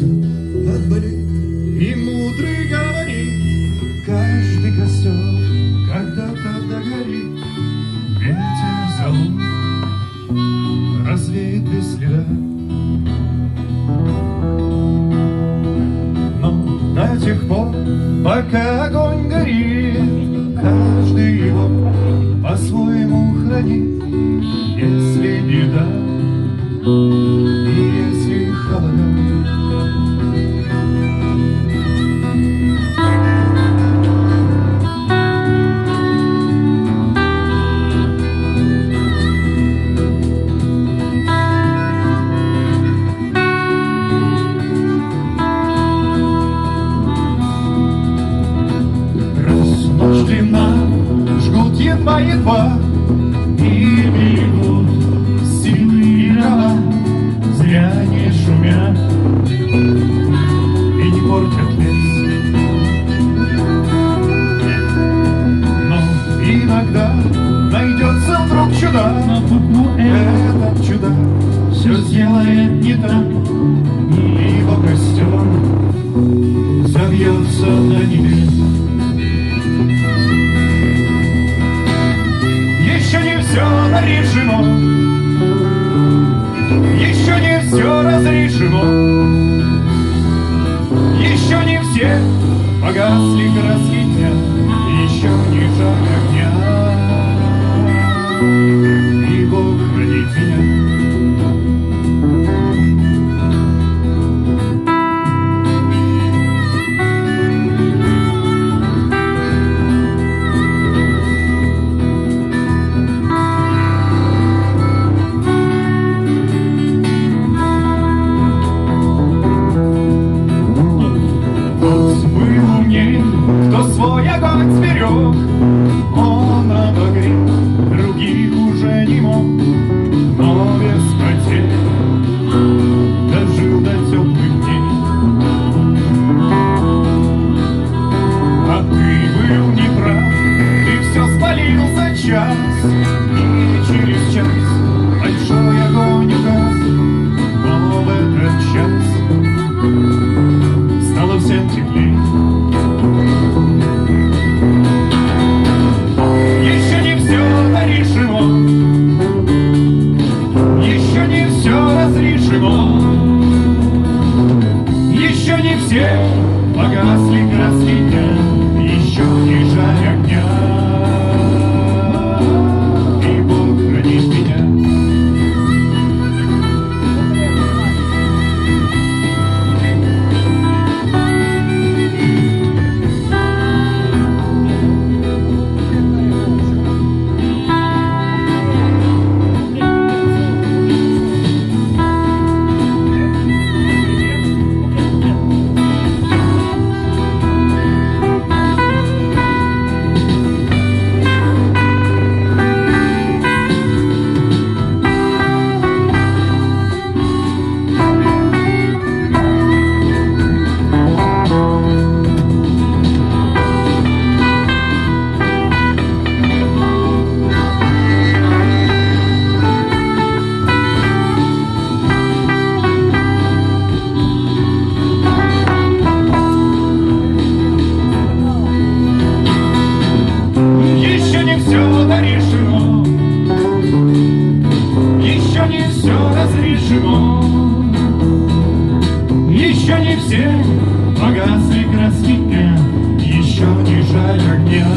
все отболит. И мудрый говорит, каждый костер когда-то догорит. Ветер залу развеет без следа. Но до тех пор, пока огонь горит, каждый его по-своему хранит. Если беда и если холода, ночь длинна, жгут едва-едва, и берегут силы и дрова, зря не шумят и не портят лес. Но иногда найдется вдруг чудак, этот чудак все сделает не так, и его костер завьется до небес. Еще не все решено, еще не все разрешено, еще не все погасли краски дня, еще не жар огня, и Бог хранит меня. Кто свой огонь сберег, он обогреть других уже не мог, но без потерь дожил до теплых дней. А ты был неправ, ты все спалил за час, и через час большой огонь угас, но в этот час стало всем теплей. Еще не все решено, еще не все разрешено, еще не все погасли краски дня, еще не жарь огня, и Бог хранит меня. Еще не все разрешено, еще не все погасли краски дня, еще не жаль огня.